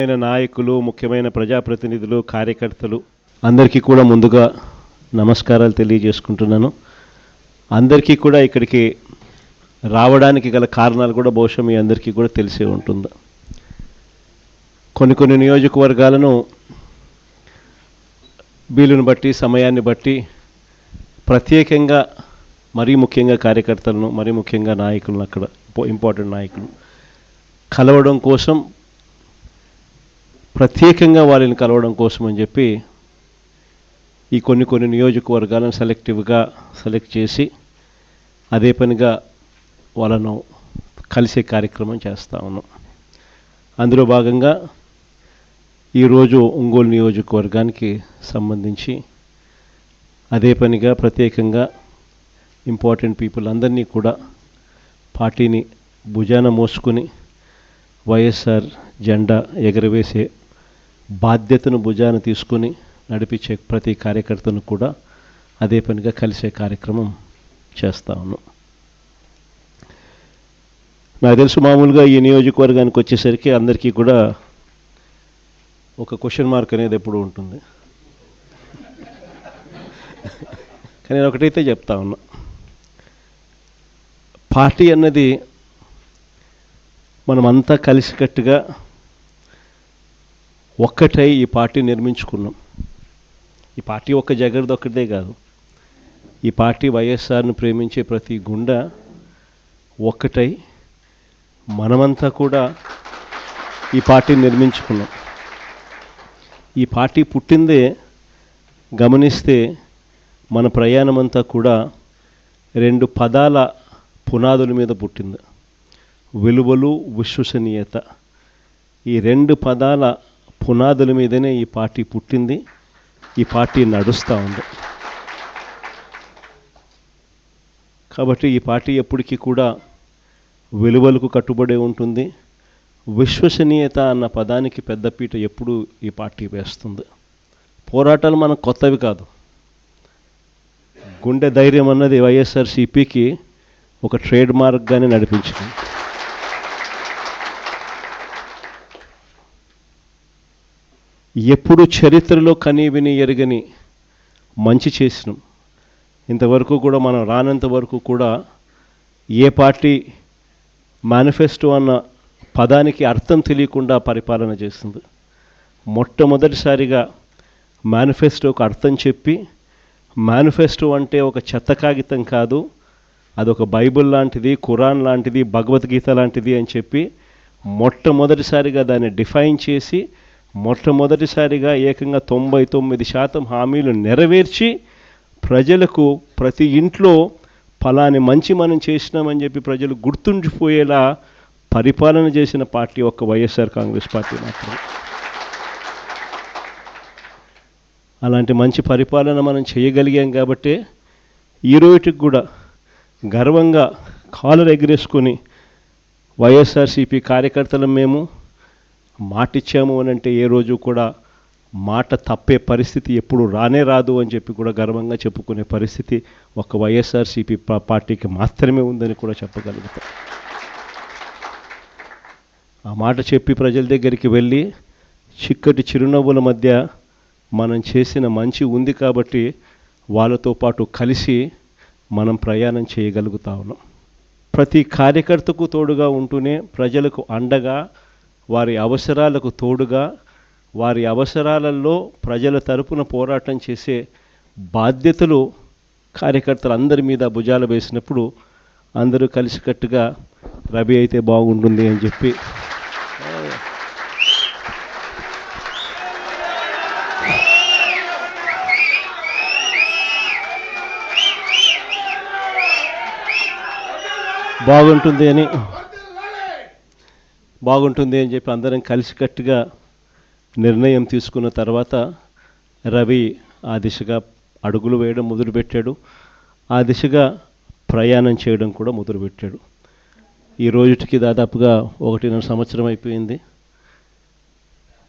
నాయకులు, ముఖ్యమైన ప్రజాప్రతినిధులు, కార్యకర్తలు అందరికీ కూడా ముందుగా నమస్కారాలు తెలియజేసుకుంటున్నాను. అందరికీ కూడా ఇక్కడికి రావడానికి గల కారణాలు కూడా బహుశా మీ అందరికీ కూడా తెలిసే ఉంటుంది. కొన్ని నియోజకవర్గాలను వీలుని బట్టి, సమయాన్ని బట్టి ప్రత్యేకంగా మరీ ముఖ్యంగా కార్యకర్తలను, మరీ ముఖ్యంగా నాయకులను, అక్కడ ఇంపార్టెంట్ నాయకులు కలవడం కోసం, ప్రత్యేకంగా వాళ్ళని కలవడం కోసం అని చెప్పి ఈ కొన్ని నియోజకవర్గాలను సెలెక్ట్ చేసి అదే పనిగా వాళ్ళను కలిసే కార్యక్రమం చేస్తూ ఉన్నాం. అందులో భాగంగా ఈరోజు ఒంగోలు నియోజకవర్గానికి సంబంధించి అదే పనిగా ప్రత్యేకంగా ఇంపార్టెంట్ పీపుల్ అందరినీ కూడా పార్టీని భుజాన మోసుకుని వైఎస్ఆర్ జెండా ఎగరవేసే బాధ్యతను భుజాన తీసుకుని నడిపించే ప్రతి కార్యకర్తను కూడా అదే పనిగా కలిసే కార్యక్రమం చేస్తూ ఉన్నాం. నాకు తెలుసు మామూలుగా ఈ నియోజకవర్గానికి వచ్చేసరికి అందరికీ కూడా ఒక క్వశ్చన్ మార్క్ అనేది ఎప్పుడు ఉంటుంది. కానీ నేను ఒకటైతే చెప్తా ఉన్నా, పార్టీ అన్నది మనమంతా కలిసికట్టుగా ఒక్కటై ఈ పార్టీ నిర్మించుకున్నాం. ఈ పార్టీ ఒక్క జగర్ది ఒక్కటే కాదు, ఈ పార్టీ వైఎస్ఆర్ను ప్రేమించే ప్రతి గుండె ఒక్కటై మనమంతా కూడా ఈ పార్టీని నిర్మించుకున్నాం. ఈ పార్టీ పుట్టిందే గమనిస్తే మన ప్రయాణమంతా కూడా రెండు పదాల పునాదుల మీద పుట్టింది: విలువలు, విశ్వసనీయత. ఈ రెండు పదాల పునాదుల మీదనే ఈ పార్టీ పుట్టింది, ఈ పార్టీ నడుస్తూ ఉంది. కాబట్టి ఈ పార్టీ ఎప్పటికీ కూడా విలువలకు కట్టుబడి ఉంటుంది. విశ్వసనీయత అన్న పదానికి పెద్దపీట ఎప్పుడు ఈ పార్టీ వేస్తుంది. పోరాటాలు మనకు కొత్తవి కాదు. గుండె ధైర్యం అన్నది వైఎస్ఆర్సీపీకి ఒక ట్రేడ్ మార్క్గానే నడిపించింది. ఎప్పుడు చరిత్రలో కనీ విని ఎరగని మంచి చేసినాం. ఇంతవరకు కూడా మనం రానంత వరకు కూడా ఏ పార్టీ మేనిఫెస్టో అన్న పదానికి అర్థం తెలియకుండా పరిపాలన చేస్తుంది. మొట్టమొదటిసారిగా మేనిఫెస్టోకు అర్థం చెప్పి, మేనిఫెస్టో అంటే ఒక చెత్త కాగితం కాదు, అదొక బైబిల్ లాంటిది, ఖురాన్ లాంటిది, భగవద్గీత లాంటిది అని చెప్పి మొట్టమొదటిసారిగా దాన్ని డిఫైన్ చేసి, మొట్టమొదటిసారిగా ఏకంగా 99% హామీలు నెరవేర్చి ప్రజలకు ప్రతి ఇంట్లో ఫలాని మంచి మనం చేసినామని చెప్పి ప్రజలు గుర్తుండిపోయేలా పరిపాలన చేసిన పార్టీ ఒక్క వైఎస్ఆర్ కాంగ్రెస్ పార్టీ మాత్రమే. అలాంటి మంచి పరిపాలన మనం చేయగలిగాం కాబట్టే ఈరోజుకి కూడా గర్వంగా కాలర్ ఎగరేసుకొని వైఎస్ఆర్సీపీ కార్యకర్తలం మేము మాటిచ్చాము అని అంటే ఏ రోజు కూడా మాట తప్పే పరిస్థితి ఎప్పుడు రానే రాదు అని చెప్పి కూడా గర్వంగా చెప్పుకునే పరిస్థితి ఒక వైఎస్ఆర్సీపీ పార్టీకి మాత్రమే ఉందని కూడా చెప్పగలుగుతాం. ఆ మాట చెప్పి ప్రజల దగ్గరికి వెళ్ళి చిక్కటి చిరునవ్వుల మధ్య మనం చేసిన మంచి ఉంది కాబట్టి వాళ్ళతో పాటు కలిసి మనం ప్రయాణం చేయగలుగుతా ఉన్నాం. ప్రతి కార్యకర్తకు తోడుగా ఉంటూనే ప్రజలకు అండగా, వారి అవసరాలకు తోడుగా, వారి అవసరాలలో ప్రజల తరపున పోరాటం చేసే బాధ్యతలు కార్యకర్తలు అందరి మీద భుజాలు వేసినప్పుడు అందరూ కలిసికట్టుగా రవి అయితే బాగుంటుంది అని చెప్పి బాగుంటుంది అని చెప్పి అందరం కలిసికట్టుగా నిర్ణయం తీసుకున్న తర్వాత రవి ఆ దిశగా అడుగులు వేయడం మొదలుపెట్టాడు. ఆ దిశగా ప్రయాణం చేయడం కూడా మొదలుపెట్టాడు. ఈ రోజుకి దాదాపుగా 1.5 సంవత్సరం అయిపోయింది.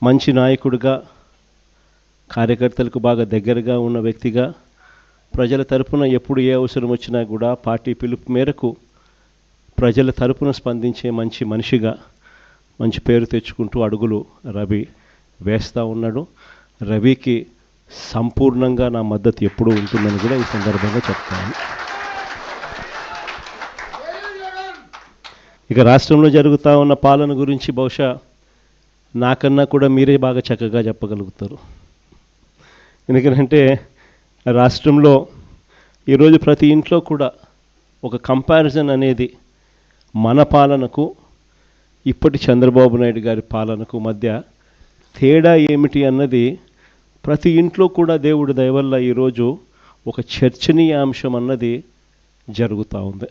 మంచి నాయకుడిగా, కార్యకర్తలకు బాగా దగ్గరగా ఉన్న వ్యక్తిగా, ప్రజల తరపున ఎప్పుడు ఏ అవసరం వచ్చినా కూడా పార్టీ పిలుపు మేరకు ప్రజల తరపున స్పందించే మంచి మనిషిగా మంచి పేరు తెచ్చుకుంటూ అడుగులు రవి వేస్తూ ఉన్నాడు. రవికి సంపూర్ణంగా నా మద్దతు ఎప్పుడూ ఉంటుందని కూడా ఈ సందర్భంగా చెప్తాను. ఇక రాష్ట్రంలో జరుగుతూ ఉన్న పాలన గురించి బహుశా నాకన్నా కూడా మీరే బాగా చక్కగా చెప్పగలుగుతారు. ఎందుకంటే రాష్ట్రంలో ఈరోజు ప్రతి ఇంట్లో కూడా ఒక కంపారిజన్ అనేది మన పాలనకు ఇప్పటి చంద్రబాబు నాయుడు గారి పాలనకు మధ్య తేడా ఏమిటి అన్నది ప్రతి ఇంట్లో కూడా దేవుడి దయ వల్ల ఈరోజు ఒక చర్చనీయాంశం అన్నది జరుగుతూ ఉంది.